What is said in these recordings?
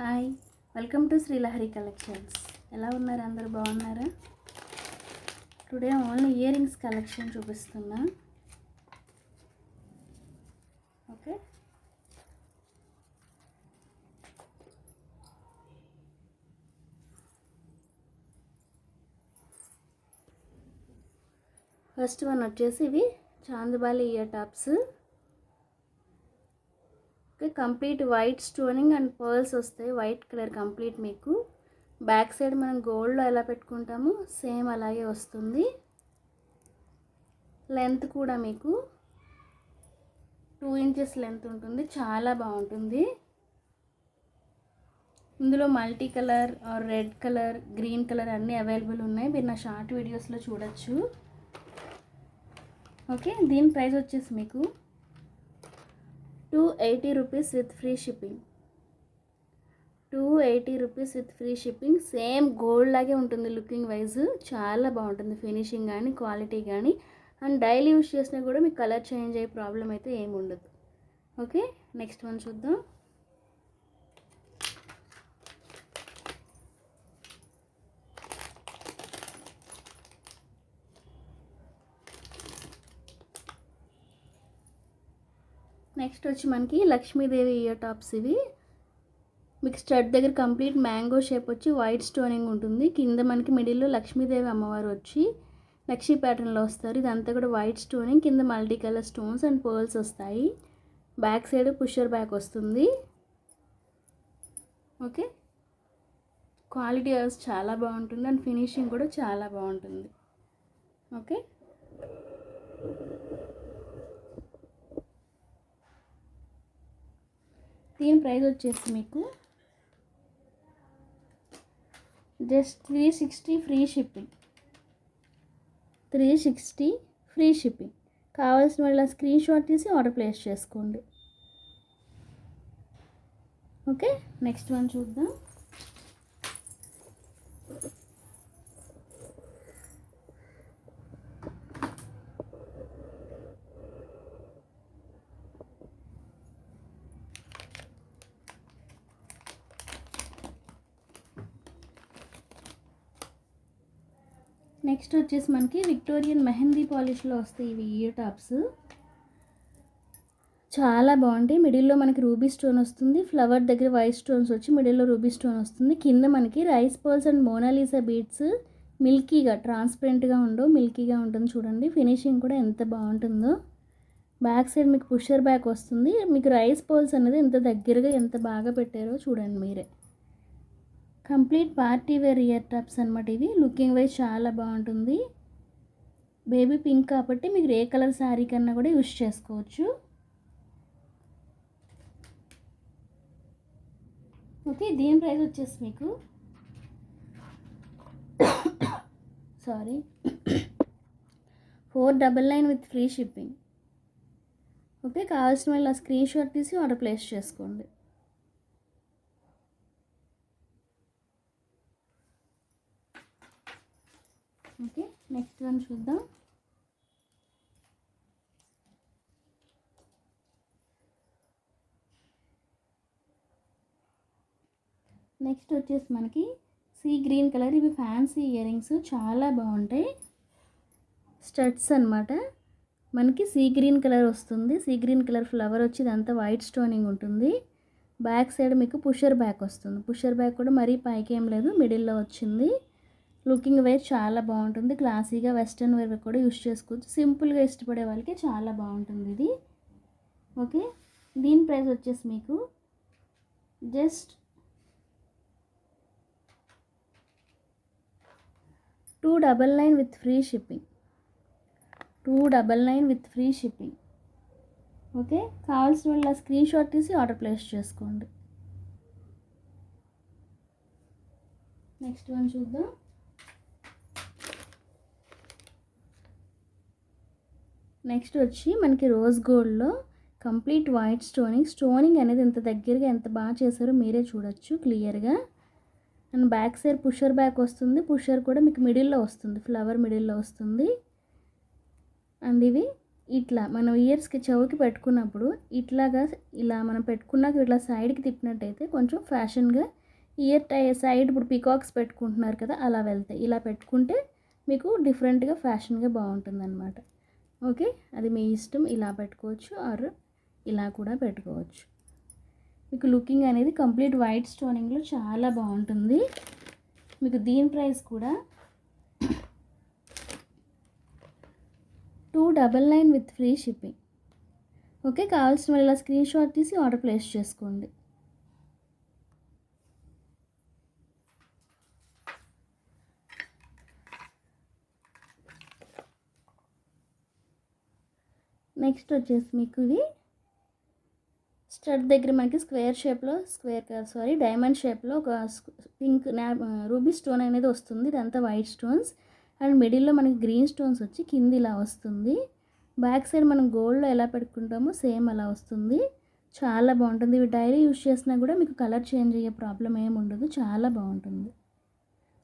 Hi, welcome to Srilahari collections. ఎలా ఉన్నారు? అందరూ బాగున్నారా? Today only ear rings collection చూపిస్తున్నా. ఓకే, ఫస్ట్ వన్ వచ్చేసి ఇవి chandbali ear tops. Okay, complete white stoning and pearls వస్తాయి. White colour complete. మీకు బ్యాక్ సైడ్ మనం గోల్డ్లో ఎలా పెట్టుకుంటామో సేమ్ అలాగే వస్తుంది. లెంత్ కూడా మీకు 2 ఇంచెస్ లెంత్ ఉంటుంది. చాలా బాగుంటుంది. ఇందులో multi colour or red colour, green colour అన్నీ అవైలబుల్ ఉన్నాయి. మీరు నా షార్ట్ వీడియోస్లో చూడొచ్చు. ఓకే, దీని ప్రైస్ వచ్చేసి మీకు 280 rupees with free shipping. 280 rupees with free shipping. Same gold లాగే ఉంటుంది లుకింగ్ వైజ్. చాలా బాగుంటుంది ఫినిషింగ్ కానీ క్వాలిటీ కానీ. అండ్ డైలీ యూస్ చేసినా కూడా మీకు కలర్ చేంజ్ అయ్యే ప్రాబ్లం అయితే ఏమి ఉండదు. ఓకే, నెక్స్ట్ వన్ చూద్దాం. నెక్స్ట్ వచ్చి మనకి లక్ష్మీదేవి ఇయర్ టాప్స్. ఇవి మీకు స్టడ్ దగ్గర కంప్లీట్ మ్యాంగో షేప్ వచ్చి వైట్ స్టోనింగ్ ఉంటుంది. కింద మనకి మిడిల్లో లక్ష్మీదేవి అమ్మవారు వచ్చి నక్షి ప్యాటర్న్లో వస్తారు. ఇదంతా కూడా వైట్ స్టోనింగ్, కింద multi colour stones and pearls వస్తాయి. బ్యాక్ సైడ్ పుషర్ బ్యాక్ వస్తుంది. ఓకే, క్వాలిటీ చాలా బాగుంటుంది అండ్ ఫినిషింగ్ కూడా చాలా బాగుంటుంది. ఓకే, దీని ప్రైస్ వచ్చేసి మీకు just 360 free shipping. 360 free shipping. కావాల్సిన వాళ్ళ స్క్రీన్ షాట్ తీసి ఆర్డర్ ప్లేస్ చేసుకోండి. ఓకే, నెక్స్ట్ వన్ చూద్దాం. నెక్స్ట్ వచ్చేసి మనకి విక్టోరియన్ మెహందీ పాలిష్లో వస్తాయి ఇవి ఇయర్ టాప్స్. చాలా బాగుంటాయి. మిడిల్లో మనకి రూబీ స్టోన్ వస్తుంది. ఫ్లవర్ దగ్గర వైట్ స్టోన్స్ వచ్చి మిడిల్లో రూబీ స్టోన్ వస్తుంది. కింద మనకి rice pearls and Mona Lisa beads మిల్కీగా, ట్రాన్స్పరెంట్గా ఉండవు, మిల్కీగా ఉంటుంది. చూడండి ఫినిషింగ్ కూడా ఎంత బాగుంటుందో. బ్యాక్ సైడ్ మీకు పుషర్ బ్యాక్ వస్తుంది. మీకు రైస్ పర్ల్స్ అనేది ఎంత దగ్గరగా ఎంత బాగా పెట్టారో చూడండి మీరే. Complete party wear ear tops అనమాట ఇవి. లుకింగ్ వైజ్ చాలా బాగుంటుంది. బేబీ పింక్ కాబట్టి మీకు ఏ కలర్ శారీ కన్నా కూడా యూస్ చేసుకోవచ్చు. ఓకే, దీని ప్రైస్ వచ్చేసి మీకు 499 విత్ ఫ్రీ షిప్పింగ్. ఓకే, కావాల్సిన వాళ్ళు స్క్రీన్ షాట్ తీసి ఆర్డర్ ప్లేస్ చేసుకోండి. ఓకే, నెక్స్ట్ వన్ చూద్దాం. నెక్స్ట్ వచ్చేసి మనకి సీ గ్రీన్ కలర్. ఇవి ఫ్యాన్సీ ఇయర్ రింగ్స్ చాలా బాగుంటాయి. స్టడ్స్ అనమాట. మనకి సీ గ్రీన్ కలర్ వస్తుంది. సీ గ్రీన్ కలర్ ఫ్లవర్ వచ్చి ఇదంతా వైట్ స్టోనింగ్ ఉంటుంది. బ్యాక్ సైడ్ మీకు పుషర్ బ్యాక్ వస్తుంది. పుషర్ బ్యాక్ కూడా మరీ పైకి ఏం లేదు, మిడిల్లో వచ్చింది. లుకింగ్ వేర్ చాలా బాగుంటుంది. క్లాసీగా వెస్ట్రన్ వేర్ కూడా యూస్ చేసుకోవచ్చు. సింపుల్గా ఇష్టపడే వాళ్ళకి చాలా బాగుంటుంది ఇది. ఓకే, దీని ప్రైస్ వచ్చేసి మీకు just 299 with free shipping. 299 with free shipping. Okay, కావాల్సిన వాళ్ళ స్క్రీన్ షాట్ తీసి ఆర్డర్ ప్లేస్ చేసుకోండి. నెక్స్ట్ వన్ చూద్దాం. నెక్స్ట్ వచ్చి మనకి రోజ్ గోల్డ్లో కంప్లీట్ వైట్ స్టోనింగ్ అనేది ఎంత దగ్గరగా ఎంత బాగా చేశారో మీరే చూడొచ్చు క్లియర్గా. And back side pusher back వస్తుంది. పుషర్ కూడా మీకు మిడిల్లో వస్తుంది, ఫ్లవర్ మిడిల్లో వస్తుంది. అండ్ ఇవి ఇట్లా మనం ఇయర్స్కి చెవుకి పెట్టుకున్నప్పుడు ఇట్లాగా ఇలా మనం పెట్టుకున్నాక ఇట్లా సైడ్కి తిప్పినట్టయితే కొంచెం ఫ్యాషన్గా ఇయర్ సైడ్ ఇప్పుడు పికాక్స్ పెట్టుకుంటున్నారు కదా అలా వెళ్తాయి. ఇలా పెట్టుకుంటే మీకు డిఫరెంట్గా ఫ్యాషన్గా బాగుంటుందన్నమాట. ఓకే, అది మీ ఇష్టం. ఇలా పెట్టుకోవచ్చు ఆర్ ఇలా కూడా పెట్టుకోవచ్చు. మీకు లుకింగ్ అనేది కంప్లీట్ వైట్ స్టోనింగ్లో చాలా బాగుంటుంది. మీకు దీని ప్రైస్ కూడా 299 విత్ ఫ్రీ షిప్పింగ్. ఓకే, కావాల్సిన వాళ్ళు ఇలా స్క్రీన్ షాట్ తీసి ఆర్డర్ ప్లేస్ చేసుకోండి. నెక్స్ట్ వచ్చేసి మీకు ఇవి స్టడ్ దగ్గర మనకి స్క్వేర్ షేప్లో డైమండ్ షేప్లో ఒక పింక్ రూబీ స్టోన్ అనేది వస్తుంది. ఇదంతా వైట్ స్టోన్స్ అండ్ మిడిల్లో మనకి గ్రీన్ స్టోన్స్ వచ్చి కింద ఇలా వస్తుంది. బ్యాక్ సైడ్ మనం గోల్డ్లో ఎలా పెట్టుకుంటామో సేమ్ అలా వస్తుంది. చాలా బాగుంటుంది. ఇవి డైలీ యూజ్ చేసినా కూడా మీకు కలర్ చేంజ్ అయ్యే ప్రాబ్లం ఏమి ఉండదు. చాలా బాగుంటుంది.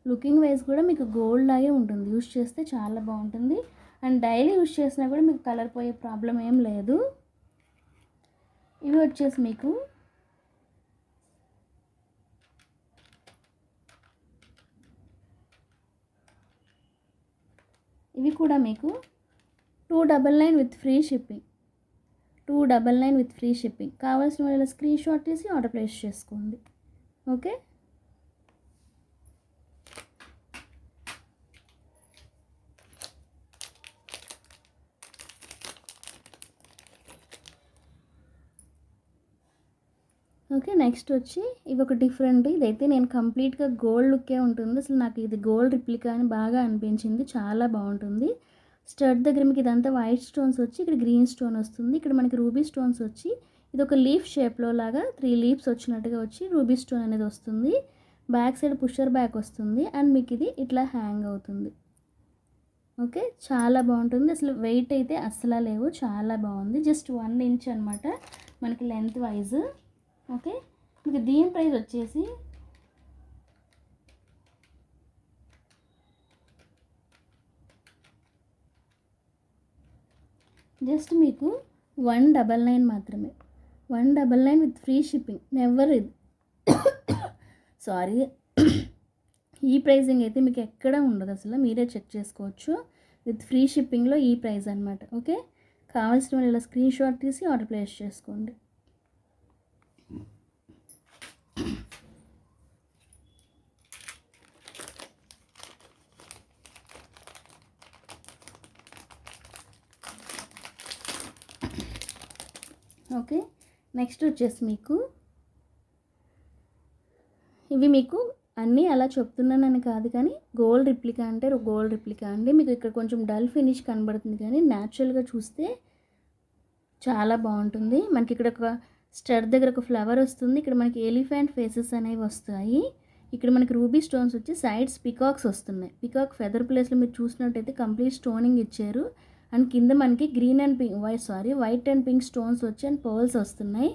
లుకింగ్ వైజ్ కూడా మీకు గోల్డ్ లాగే ఉంటుంది. యూజ్ చేస్తే చాలా బాగుంటుంది. అండ్ డైలీ యూజ్ చేసినా కూడా మీకు కలర్ పోయే ప్రాబ్లం ఏం లేదు. ఇవి వచ్చేసి మీకు ఇవి కూడా మీకు 299 with free shipping. 299 with free shipping. కావాల్సిన వాళ్ళ స్క్రీన్ షాట్ తీసి ఆర్డర్ ప్లేస్ చేసుకోండి. Okay, okay. నెక్స్ట్ వచ్చి ఇవి ఒక డిఫరెంట్. ఇదైతే నేను కంప్లీట్గా గోల్డ్ లుక్కే ఉంటుంది. అసలు నాకు ఇది గోల్డ్ రిప్లికా అని బాగా అనిపించింది. చాలా బాగుంటుంది. స్టడ్ దగ్గర మీకు ఇదంతా వైట్ స్టోన్స్ వచ్చి ఇక్కడ గ్రీన్ స్టోన్ వస్తుంది. ఇక్కడ మనకి రూబీ స్టోన్స్ వచ్చి ఇది ఒక లీఫ్ షేప్లో లాగా 3 లీవ్స్ వచ్చినట్టుగా వచ్చి రూబీ స్టోన్ అనేది వస్తుంది. బ్యాక్ సైడ్ పుషర్ బ్యాక్ వస్తుంది అండ్ మీకు ఇది ఇట్లా హ్యాంగ్ అవుతుంది. ఓకే, చాలా బాగుంటుంది. అసలు వెయిట్ అయితే అస్సలు లేవు. చాలా బాగుంది. జస్ట్ 1 ఇంచ్ అనమాట మనకి లెంత్ వైజ్. ఓకే, మీకు దీని ప్రైస్ వచ్చేసి జస్ట్ మీకు 199 మాత్రమే. 199 విత్ ఫ్రీ షిప్పింగ్. నెవర్ ఇది సారీ ఈ ప్రైజింగ్ అయితే మీకు ఎక్కడ ఉండదు. అసలు మీరే చెక్ చేసుకోవచ్చు. విత్ ఫ్రీ షిప్పింగ్లో ఈ ప్రైస్ అనమాట. ఓకే, కావాల్సిన వాళ్ళు ఇలా స్క్రీన్ షాట్ తీసి ఆర్డర్ ప్లేస్ చేసుకోండి. ఓకే, నెక్స్ట్ వచ్చేసి మీకు ఇవి మీకు అన్నీ అలా చెప్తున్నానని కాదు కానీ గోల్డ్ రిప్లికా అంటే గోల్డ్ రిప్లికా అండి. మీకు ఇక్కడ కొంచెం డల్ ఫినిష్ కనబడుతుంది కానీ న్యాచురల్గా చూస్తే చాలా బాగుంటుంది. మనకి ఇక్కడ ఒక స్టడ్ దగ్గర ఒక ఫ్లవర్ వస్తుంది. ఇక్కడ మనకి ఎలిఫెంట్ ఫేసెస్ అనేవి వస్తాయి. ఇక్కడ మనకి రూబీ స్టోన్స్ వచ్చి సైడ్స్ పికాక్స్ వస్తున్నాయి. పికాక్ ఫెదర్ ప్లేస్లో మీరు చూసినట్టయితే కంప్లీట్ స్టోనింగ్ ఇచ్చారు. అండ్ కింద మనకి green and pink white and pink stones వచ్చి అండ్ పర్ల్స్ వస్తున్నాయి.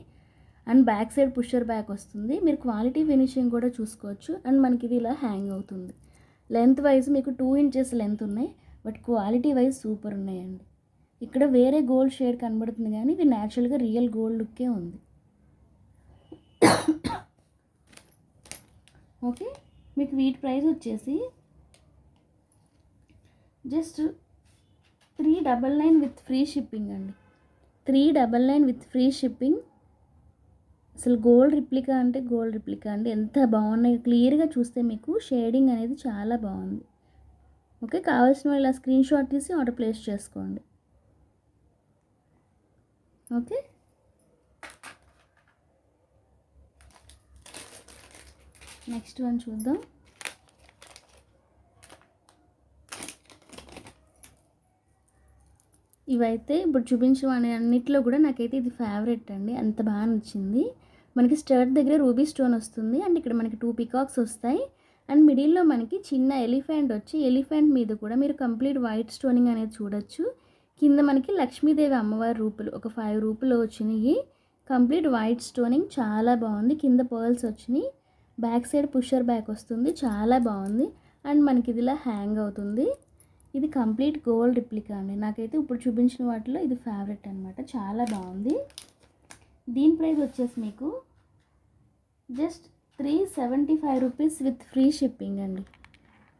And back side pusher back వస్తుంది. మీరు క్వాలిటీ ఫినిషింగ్ కూడా చూసుకోవచ్చు. అండ్ మనకి ఇది ఇలా హ్యాంగ్ అవుతుంది. లెంత్ వైజ్ మీకు 2 ఇంచెస్ లెంత్ ఉన్నాయి. బట్ క్వాలిటీ వైజ్ సూపర్ ఉన్నాయండి. ఇక్కడ వేరే గోల్డ్ షేడ్ కనబడుతుంది కానీ ఇది న్యాచురల్గా రియల్ గోల్డ్ లుక్కే ఉంది. ఓకే, మీకు వీటి ప్రైస్ వచ్చేసి జస్ట్ 399 విత్ ఫ్రీ షిప్పింగ్ అండి. 399 విత్ ఫ్రీ షిప్పింగ్. అసలు గోల్డ్ రిప్లికా అంటే గోల్డ్ రిప్లికా అండి. ఎంత బాగున్నాయి. క్లియర్గా చూస్తే మీకు షేడింగ్ అనేది చాలా బాగుంది. ఓకే, కావాల్సిన వాళ్ళు ఇలా స్క్రీన్ షాట్ తీసి ఆర్డర్ ప్లేస్ చేసుకోండి. ఓకే, నెక్స్ట్ వన్ చూద్దాం. ఇవైతే ఇప్పుడు చూపించడం అన్నిట్లో కూడా నాకైతే ఇది ఫేవరెట్ అండి. అంత బాగా నచ్చింది. మనకి స్టర్ట్ దగ్గర రూబీ స్టోన్ వస్తుంది అండ్ ఇక్కడ మనకి 2 పికాక్స్ వస్తాయి. అండ్ మిడిల్లో మనకి చిన్న ఎలిఫెంట్ వచ్చి ఎలిఫెంట్ మీద కూడా మీరు కంప్లీట్ వైట్ స్టోనింగ్ అనేది చూడొచ్చు. కింద మనకి లక్ష్మీదేవి అమ్మవారి రూపులు ఒక 5 రూపులు వచ్చినాయి. కంప్లీట్ వైట్ స్టోనింగ్ చాలా బాగుంది. కింద పర్ల్స్ వచ్చినాయి. బ్యాక్ సైడ్ పుషర్ బ్యాక్ వస్తుంది. చాలా బాగుంది. అండ్ మనకి ఇది ఇలా హ్యాంగ్ అవుతుంది. ఇది కంప్లీట్ గోల్డ్ రిప్లికా అండి. నాకైతే ఇప్పుడు చూపించిన వాటిలో ఇది ఫేవరెట్ అనమాట. చాలా బాగుంది. దీని ప్రైస్ వచ్చేసి మీకు just 375 rupees with free shipping అండి.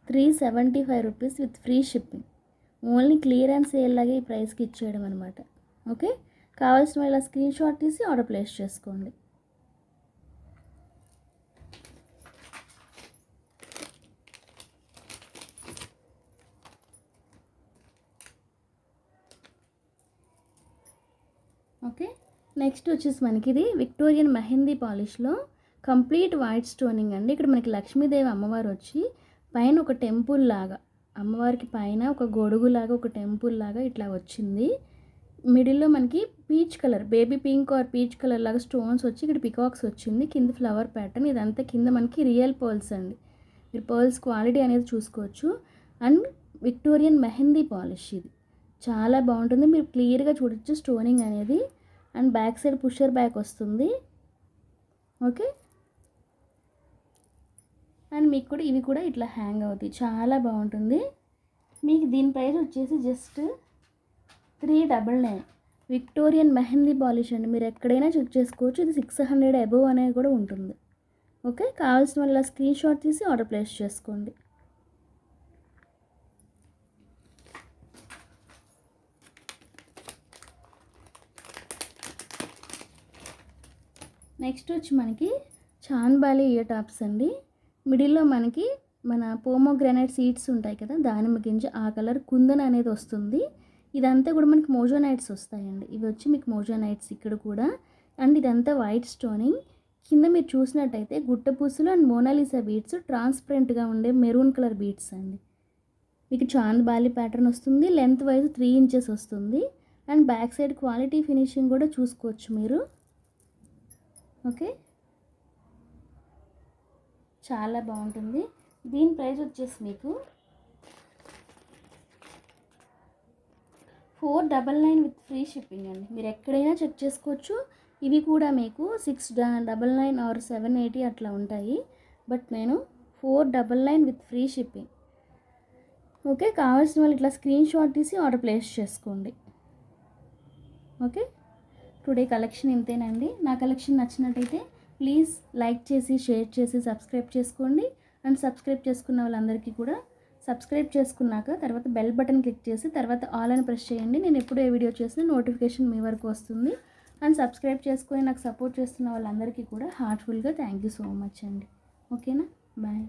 375 rupees with free shipping. Only clearance sale లాగే ఈ ప్రైస్కి ఇచ్చేయడం అనమాట. ఓకే, కావాల్సిన వాళ్ళ స్క్రీన్ షాట్ తీసి ఆర్డర్ ప్లేస్ చేసుకోండి. ఓకే, నెక్స్ట్ వచ్చేసి మనకి ఇది విక్టోరియన్ మెహందీ పాలిష్లో కంప్లీట్ వైట్ స్టోనింగ్ అండి. ఇక్కడ మనకి లక్ష్మీదేవి అమ్మవారు వచ్చి పైన ఒక టెంపుల్ లాగా, అమ్మవారికి పైన ఒక గొడుగు లాగా, ఒక టెంపుల్ లాగా ఇట్లా వచ్చింది. మిడిల్లో మనకి peach colour, baby pink are peach colour లాగా స్టోన్స్ వచ్చి ఇక్కడ పికాక్స్ వచ్చింది. కింద ఫ్లవర్ ప్యాటర్న్. ఇదంతా కింద మనకి రియల్ పర్ల్స్ అండి. మీరు పర్ల్స్ క్వాలిటీ అనేది చూసుకోవచ్చు. అండ్ విక్టోరియన్ మెహందీ పాలిష్ ఇది చాలా బాగుంటుంది. మీరు క్లియర్గా చూడొచ్చు స్టోనింగ్ అనేది. And back side pusher back వస్తుంది. ఓకే, అండ్ మీకు కూడా ఇవి కూడా ఇట్లా హ్యాంగ్ అవుతాయి. చాలా బాగుంటుంది. మీకు దీని ప్రైస్ వచ్చేసి జస్ట్ 399. విక్టోరియన్ మెహందీ పాలిష్ అండి. మీరు ఎక్కడైనా చెక్ చేసుకోవచ్చు. ఇది 600 అబోవ్ అనేది కూడా ఉంటుంది. ఓకే, కావాల్సిన వాళ్ళ స్క్రీన్ షాట్ తీసి ఆర్డర్ ప్లేస్ చేసుకోండి. నెక్స్ట్ వచ్చి మనకి చాన్బాలి ఇయర్ టాప్స్ అండి. మిడిల్లో మనకి మన పోమోగ్రానైట్ సీడ్స్ ఉంటాయి కదా, దానిమ్మ గింజ ఆ కలర్ కుందన్ అనేది వస్తుంది. ఇదంతా కూడా మనకి మోజోనైట్స్ వస్తాయండి. ఇవి వచ్చి మీకు మోజోనైట్స్ ఇక్కడ కూడా. అండ్ ఇదంతా వైట్ స్టోనింగ్. కింద మీరు చూసినట్టయితే గుట్టపూసలు అండ్ మోనాలిసా బీడ్స్ ట్రాన్స్పరెంట్గా ఉండే మెరూన్ కలర్ బీడ్స్ అండి. మీకు చాంద్బాలి ప్యాటర్న్ వస్తుంది. లెంత్ వైజ్ 3 ఇంచెస్ వస్తుంది. And back side quality finishing కూడా చూసుకోవచ్చు మీరు. ఓకే, చాలా బాగుంటుంది. దీని ప్రైస్ వచ్చేసి మీకు 499 విత్ ఫ్రీ షిప్పింగ్ అండి. మీరు ఎక్కడైనా చెక్ చేసుకోవచ్చు. ఇవి కూడా మీకు 699 ఆర్ 780 అట్లా ఉంటాయి. బట్ నేను 499 విత్ ఫ్రీ షిప్పింగ్. ఓకే, కావాల్సిన వాళ్ళు ఇట్లా స్క్రీన్ షాట్ తీసి ఆర్డర్ ప్లేస్ చేసుకోండి. ఓకే, టుడే కలెక్షన్ ఇంతేనండి. నా కలెక్షన్ నచ్చినట్టయితే ప్లీజ్ లైక్ చేసి, షేర్ చేసి, సబ్స్క్రైబ్ చేసుకోండి. అండ్ సబ్స్క్రైబ్ చేసుకున్న వాళ్ళందరికీ కూడా సబ్స్క్రైబ్ చేసుకున్నాక తర్వాత బెల్ బటన్ క్లిక్ చేసి తర్వాత ఆల్ అని ప్రెస్ చేయండి. నేను ఎప్పుడు ఏ వీడియో చేసినా నోటిఫికేషన్ మీ వరకు వస్తుంది. అండ్ సబ్స్క్రైబ్ చేసుకొని నాకు సపోర్ట్ చేస్తున్న వాళ్ళందరికీ కూడా హార్ట్ఫుల్గా థ్యాంక్ యూ సో మచ్ అండి. ఓకేనా, బాయ్.